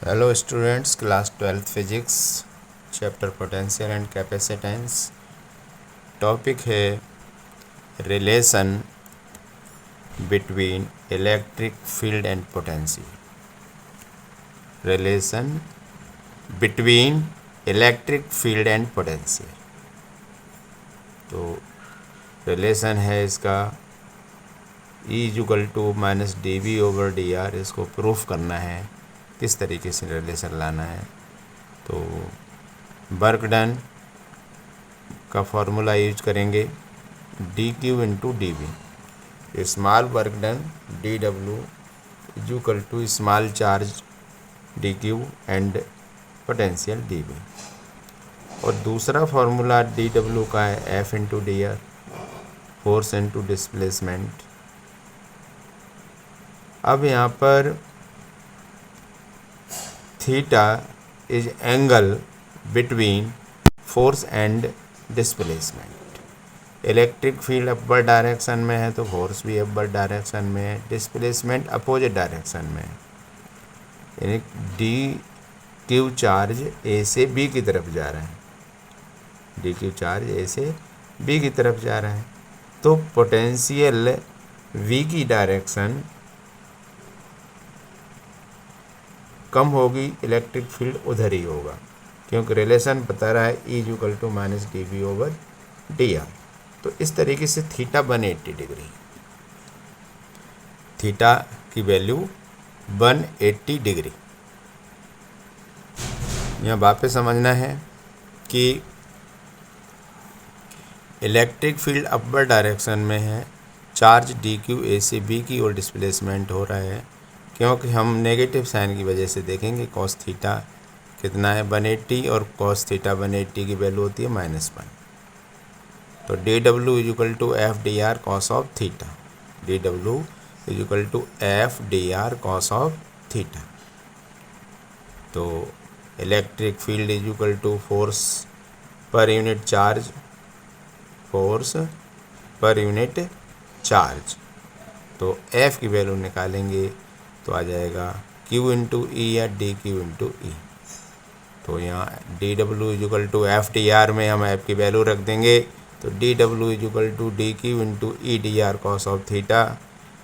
Hello students, class 12th physics, chapter potential and capacitance. Topic है relation between electric field and potential. Relation between electric field and potential. तो relation है इसका E=-dV/dr। इसको proof करना है, किस तरीके से रिलेशन लाना है। तो वर्क डन का फॉर्मूला यूज करेंगे dq/dV। Small work done dW small charge dq and potential dV। और दूसरा फॉर्मूला dW का है F/dr, फोर्स इनटू डिस्प्लेसमेंट। अब यहाँ पर theta is angle between force and displacement. Electric field upward direction में है तो फोर्स भी अपवर्ड डायरेक्शन में है, डिस्प्लेसमेंट अपोजिट डायरेक्शन में है। यानी dq चार्ज ए से बी की तरफ जा रहा है, dq चार्ज ए से बी की तरफ जा रहा है। तो पोटेंशियल v की डायरेक्शन कम होगी, इलेक्ट्रिक फील्ड उधर ही होगा, क्योंकि रिलेशन बता रहा है E=-dV/dr। तो इस तरीके से थीटा 180 डिग्री, थीटा की वैल्यू 180 डिग्री। यहाँ वापस समझना है कि इलेक्ट्रिक फील्ड अपवर्ड डायरेक्शन में है, चार्ज dq ए से बी की ओर डिस्प्लेसमेंट हो रहा है, क्योंकि हम नेगेटिव साइन की वजह से देखेंगे कॉस थीटा कितना है 180, और कॉस थीटा 180 की वैल्यू होती है -1। तो dW=F/dr cos of theta, dW=F/dr cos of theta. तो electric field is force per unit charge, force per unit charge. तो F की वैल्यू निकालेंगे तो आ जाएगा Q/E या dQ/E। तो यहाँ dW=F/dr में हम F की वैल्यू रख देंगे, तो dW=dQ/E/dr कॉस ऑफ थीटा।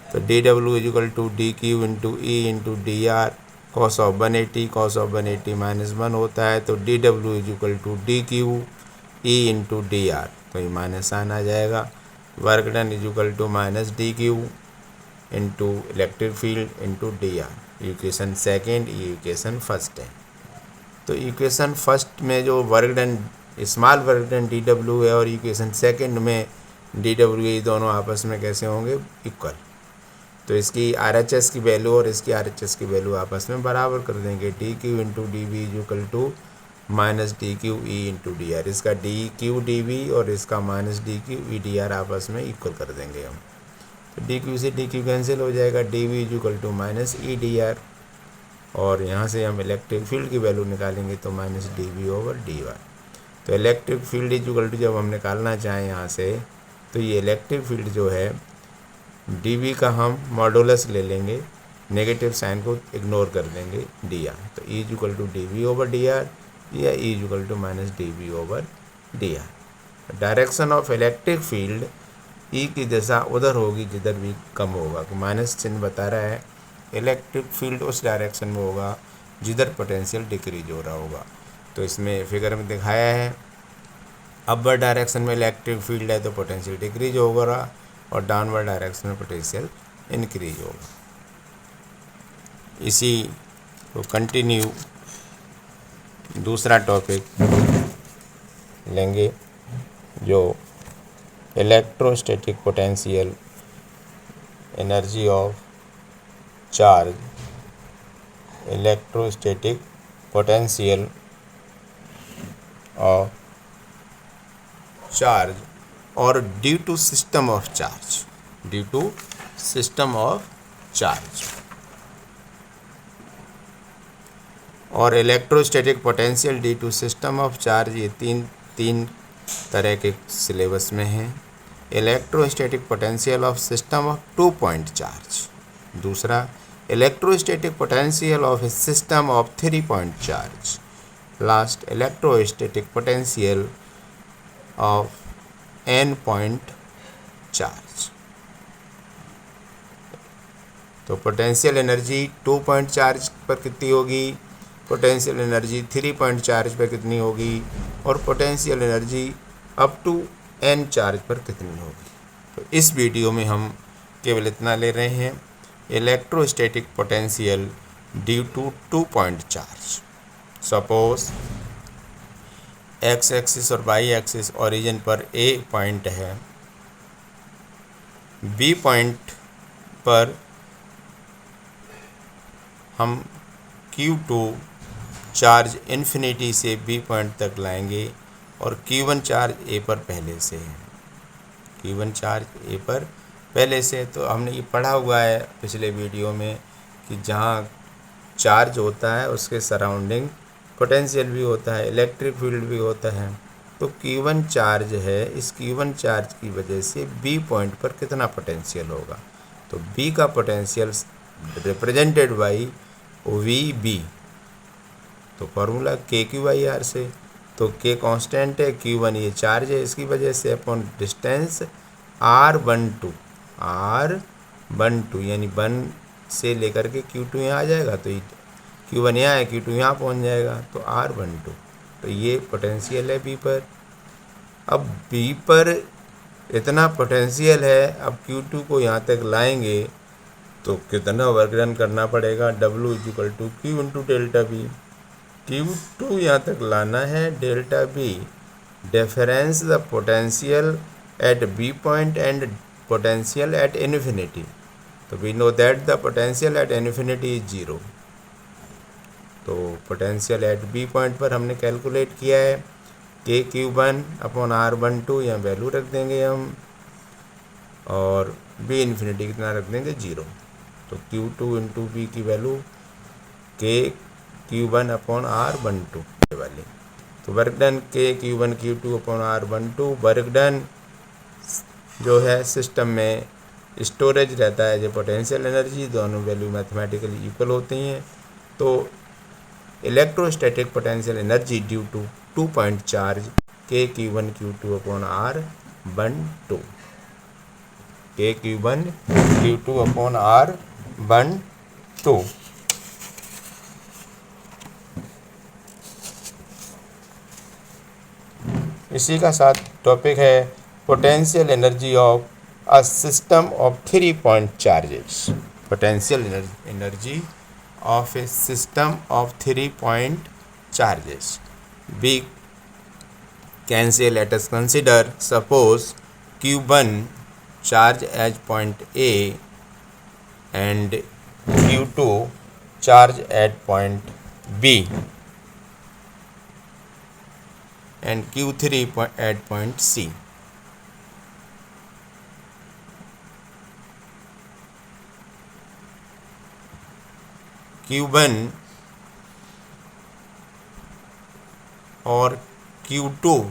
तो dW=dQ/E/dr cos of 180, cos of 180 -1 होता है, तो dW=dQ/E/dr, तो ये माइनस साइन आ जाएगा। Work done -dQ into electric field into dr। Equation second, ये इक्वेशन फर्स्ट है। तो इक्वेशन फर्स्ट में जो work done, small work done dW है, और इक्वेशन सेकेंड में dW, ये दोनों आपस में कैसे होंगे, इक्वल। तो इसकी RHS की वैल्यू और इसकी RHS की वैल्यू आपस में बराबर कर देंगे, dQ/dV=-dQ/E/dr। इसका dQ/dV और इसका -dQ/E/dr आपस में इक्वल कर देंगे हम। तो dQ से dQ कैंसिल हो जाएगा, dV=-E/dr, और यहाँ से हम इलेक्ट्रिक फील्ड की वैल्यू निकालेंगे तो -dV/dy। तो इलेक्ट्रिक फील्ड इक्वल टू जब हम निकालना चाहें यहाँ से, तो ये इलेक्ट्रिक फील्ड जो है dV का हम मॉडुलस ले लेंगे, नेगेटिव साइन को इग्नोर कर देंगे, dr। तो E=dV/dr या E=-dV/dr। Direction of electric field E की दिशा उधर होगी जिधर भी कम होगा, तो माइनस चिन्ह बता रहा है इलेक्ट्रिक फील्ड उस डायरेक्शन में होगा जिधर पोटेंशियल डिक्रीज हो रहा होगा। तो इसमें फिगर में दिखाया है, अपवर्ड डायरेक्शन में इलेक्ट्रिक फील्ड है तो पोटेंशियल डिक्रीज होगा, और डाउनवर्ड डायरेक्शन में पोटेंशियल इंक्रीज होगा। इसी को कंटिन्यू दूसरा टॉपिक लेंगे, जो electrostatic potential, energy of charge, electrostatic potential of charge, और due to system of charge, due to system of charge. और electrostatic potential due to system of charge, ये तीन तरह के सिलेबस में हैं। Electrostatic potential of system of 2 point charge, दूसरा electrostatic potential of a system of 3-point charge. Last, electrostatic potential of n-point charge. तो potential energy 2 point charge पर कितनी होगी, पोटेंशियल एनर्जी 3 पॉइंट चार्ज पर कितनी होगी, और potential energy up to n charge पर कितनी होगी। तो इस वीडियो में हम केवल इतना ले रहे हैं, electrostatic potential due to 2 point charge. Suppose x axis और वाई एक्सिस ओरिजिन पर ए पॉइंट है, बी पॉइंट पर हम Q2 चार्ज इन्फिनिटी से बी पॉइंट तक लाएंगे और Q1 चार्ज ए पर पहले से है, Q1 चार्ज ए पर पहले से। तो हमने ये पढ़ा हुआ है पिछले वीडियो में कि जहाँ चार्ज होता है उसके सराउंडिंग पोटेंशियल भी होता है, इलेक्ट्रिक फील्ड भी होता है। तो Q1 चार्ज है, इस Q1 चार्ज की वजह से बी पॉइंट पर कितना पोटेंशियल होगा, तो बी का पोटेंशियल रिप्रेजेंटेड बाई VB, तो फार्मूला KQ/R से, तो K कांस्टेंट है, Q1 ये चार्ज है इसकी वजह से, अपॉन डिस्टेंस R12 यानी 1 से लेकर के Q2 यहाँ आ जाएगा, तो Q1 यहाँ है, Q2 यहाँ पहुँच जाएगा, तो R12। तो ये पोटेंशियल है B पर। अब B पर इतना पोटेंशियल है, अब Q2 को यहाँ तक लाएंगे तो कितना वर्क डन करना पड़ेगा, W = Q × delta B. Q2 यहाँ तक लाना है, delta B difference the potential at B point and potential at infinity. तो we know that the potential at infinity is 0। तो पोटेंशियल एट बी पॉइंट पर हमने कैलकुलेट किया है, KQ1/R12 यहाँ वैल्यू रख देंगे हम, और बी इन्फिनिटी कितना रख देंगे, 0। तो Q2 × B की वैल्यू KQ1/R12 वाली। तो work done KQ1 Q2/R12, work done जो है सिस्टम में स्टोरेज रहता है, जो पोटेंशियल एनर्जी, दोनों वैल्यू मैथमेटिकली इक्वल होती हैं। तो electrostatic potential energy due to 2 point charge KQ1 Q2/R12, KQ1 Q2/R12। इसी का साथ टॉपिक है potential energy of a system of 3 point charges. Potential energy of a system of 3 point charges. We can say, let us consider, suppose Q1 charge as point A and Q2 charge at point B and Q3 at point C. Q1 और Q2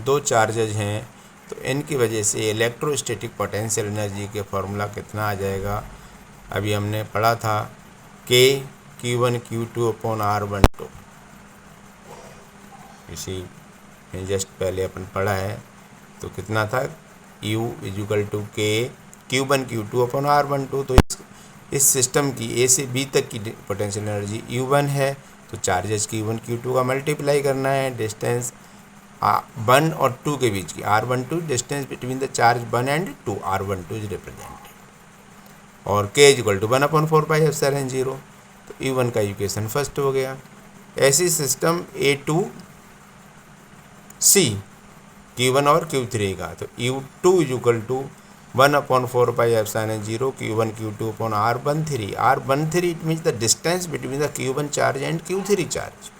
दो charges हैं, तो इनकी वजह से electrostatic potential energy के formula कितना आ जाएगा, अभी हमने पढ़ा था, KQ1 Q2/R12। इसी में जस्ट पहले अपन पढ़ा है, तो कितना था, U = KQ1 Q2/R12। तो इस सिस्टम की ए से बी तक की पोटेंशियल एनर्जी U1 है, तो चार्जेस Q1 Q2 का मल्टीप्लाई करना है, डिस्टेंस 1 और 2 के बीच की, R12 distance between the charge 1 and 2, R12 is represented, और K = 1/4πε0। तो U1 का इक्वेशन फर्स्ट हो गया। ऐसी system A to C, Q1 और Q3 का, तो U2 = 1/4πε0 Q1 Q2/R13। R13 it means the distance between the Q1 charge and Q3 charge,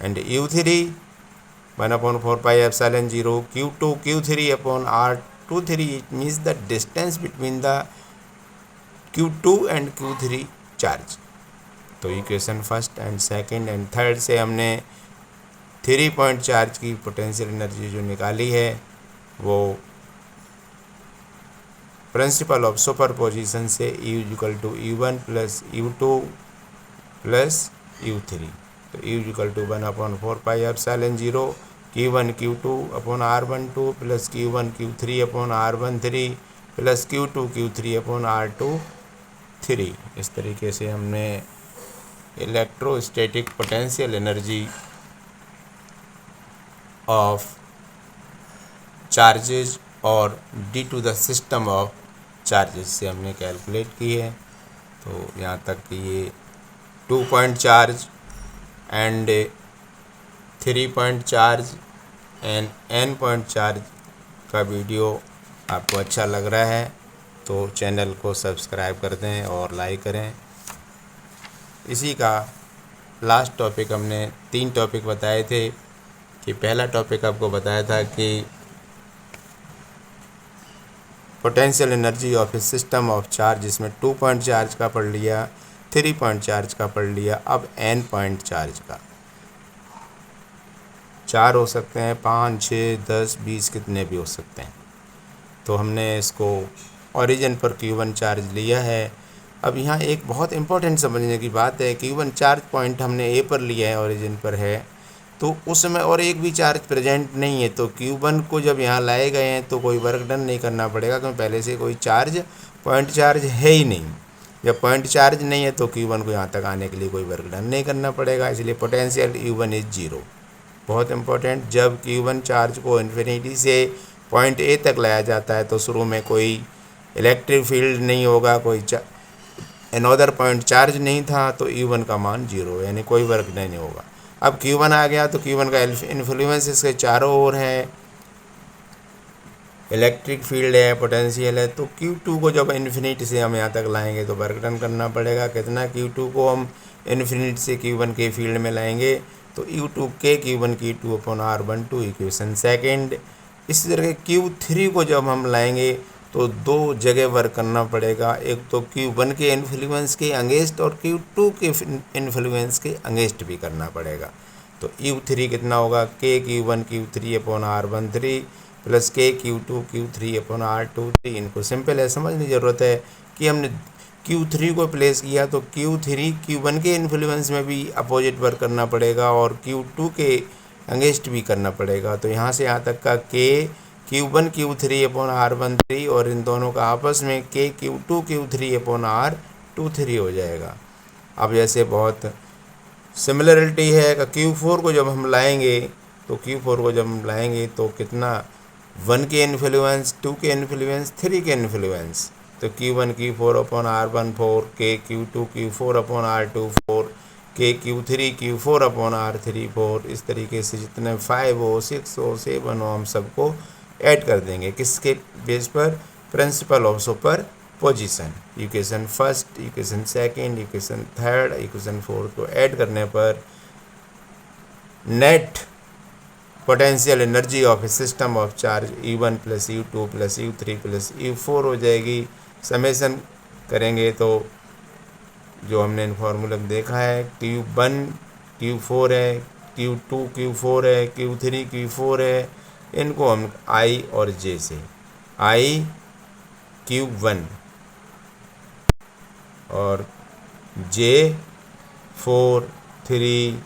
and U3 1/4πε0 Q2 Q3/R23, it means the distance between the Q2 and Q3 charge। तो equation first and second and third से हमने 3 point charge की potential energy जो निकाली है, वो principle of superposition से U=U1 plus U2 plus U3। तो U=1 /4 pi epsilon 0 Q1 Q2 upon R12 plus Q1 Q3 upon R13 plus Q2 Q3 upon R23। इस तरीके से हमने electrostatic potential energy of charges और due to the system of charges से हमने calculate की है। तो यहाँ तक कि ये 2 point charge and 3 point charge and n point charge का वीडियो आपको अच्छा लग रहा है तो चैनल को सब्सक्राइब कर दें और लाइक करें। इसी का लास्ट टॉपिक हमने 3 टॉपिक बताए थे कि पहला टॉपिक आपको बताया था कि potential energy of a system of charge, जिसमें 2 पॉइंट चार्ज का पढ़ लिया, 3 पॉइंट चार्ज का पढ़ लिया, अब n पॉइंट चार्ज का। 4 हो सकते हैं, 5, 6, 10, 20 कितने भी हो सकते हैं। तो हमने इसको ओरिजिन पर Q1 चार्ज लिया है। अब यहाँ एक बहुत इम्पोर्टेंट समझने की बात है, Q1 चार्ज पॉइंट हमने A पर लिया है, ओरिजिन पर है, तो उसमें और एक भी चार्ज प्रेजेंट नहीं है। तो Q1 को जब यहाँ लाए गए हैं तो कोई वर्क डन नहीं करना पड़ेगा, क्योंकि पहले से कोई चार्ज पॉइंट चार्ज है ही नहीं। जब पॉइंट चार्ज नहीं है तो Q1 को यहाँ तक आने के लिए कोई वर्क डन नहीं करना पड़ेगा, इसलिए पोटेंशियल U1 इज़ 0। बहुत इंपॉर्टेंट, जब Q1 चार्ज को इन्फिनिटी से पॉइंट A तक लाया जाता है तो शुरू में कोई इलेक्ट्रिक फील्ड नहीं होगा, कोई अनदर पॉइंट चार्ज नहीं था, तो U1 का मान 0, यानी कोई वर्क नहीं होगा। अब Q1 आ गया तो Q1 का इन्फ्लुएंस इसके चारों ओर है, इलेक्ट्रिक फील्ड है, पोटेंशियल है। तो Q2 को जब इन्फिनिटी से हम यहाँ तक लाएंगे तो वर्क डन करना पड़ेगा। कितना Q2 को हम इन्फिनिटी से Q1 के फील्ड में लाएंगे तो U2 के Q1 Q2 upon R12 equation second. इसी तरह Q3 को जब हम लाएंगे तो 2 जगह वर्क करना पड़ेगा, एक तो Q1 के इन्फ्लुएंस के अगेंस्ट और Q2 के इन्फ्लुएंस के अगेंस्ट भी करना पड़ेगा। तो U3 कितना होगा, K Q1 Q3 upon R13 plus K Q2 Q3 upon R23। इनको सिंपल है, समझने की ज़रूरत है कि हमने Q3 को प्लेस किया तो Q3 Q1 के इन्फ्लुएंस में भी अपोजिट वर्क करना पड़ेगा और Q2 के अगेंस्ट भी करना पड़ेगा। तो यहाँ से यहाँ तक का K Q1 Q3 upon R13 और इन दोनों का आपस में K Q2 Q3 upon R23 हो जाएगा। अब जैसे बहुत सिमिलरिटी है कि Q4 को जब हम लाएंगे तो कितना, 1 के इन्फ्लुएंस, 2 के इन्फ्लुएंस, 3 के इन्फ्लुएंस, तो Q1 Q4 upon R14, K Q2 Q4 upon R24, K Q3 Q4 upon R34। इस तरीके से जितने 5 हो, 6 हो, 7 हो, हम सबको ऐड कर देंगे। किसके बेस पर, principle of super position, equation first, equation second, equation third, equation fourth को ऐड करने पर net potential energy of a system of charge U1 plus U2 plus U3 plus U4 हो जाएगी। समेसन करेंगे तो जो हमने इन फार्मूला में देखा है, Q1 Q4 है, Q2 Q4 है, Q3 Q4 है, इनको हम I और J से, I Q1 और J4 3,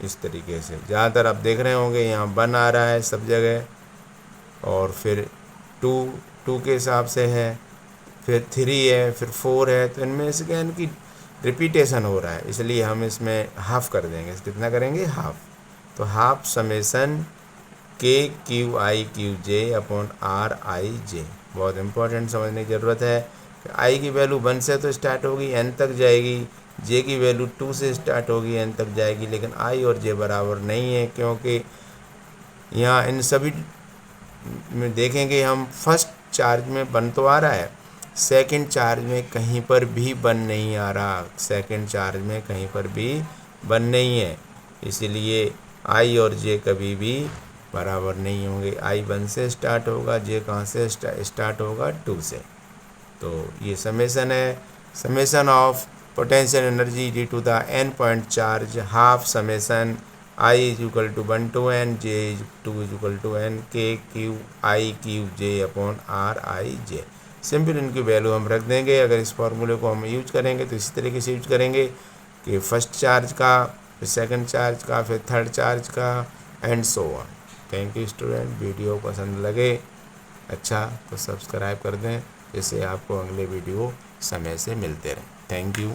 इस तरीके से। ज़्यादातर आप देख रहे होंगे यहाँ 1 आ रहा है सब जगह, और फिर 2 के हिसाब से है, फिर 3 है, फिर 4 है। तो इनमें से क्या, इनकी रिपीटेशन हो रहा है, इसलिए हम इसमें हाफ कर देंगे। कितना करेंगे, हाफ। तो half summation K QI QJ upon RIJ। बहुत इंपॉर्टेंट समझने की ज़रूरत है कि I की वैल्यू 1 से तो स्टार्ट होगी, N तक जाएगी, J की वैल्यू 2 से स्टार्ट होगी, N तक जाएगी, लेकिन I और J बराबर नहीं है, क्योंकि यहाँ इन सभी में देखेंगे हम, फर्स्ट चार्ज में 1 तो आ रहा है, सेकंड चार्ज में कहीं पर भी 1 नहीं आ रहा, सेकंड चार्ज में कहीं पर भी 1 नहीं है, इसीलिए I और J कभी भी बराबर नहीं होंगे। I 1 से स्टार्ट होगा, J कहाँ से स्टार्ट होगा, 2 से। तो ये समेसन है, summation of potential energy due to the n point charge, half summation i is equal to 1 to n, j is 2 is equal to n, k q i q j upon r i j. Simple इनकी value हम रख देंगे। अगर इस फार्मूले को हम use करेंगे तो इसी तरीके से यूज करेंगे कि फर्स्ट चार्ज का, फिर सेकंड चार्ज का, फिर थर्ड चार्ज का, and so on. Thank you student. Video पसंद लगे अच्छा तो सब्सक्राइब कर दें, जिससे आपको अगले वीडियो समय से मिलते रहें। Thank you.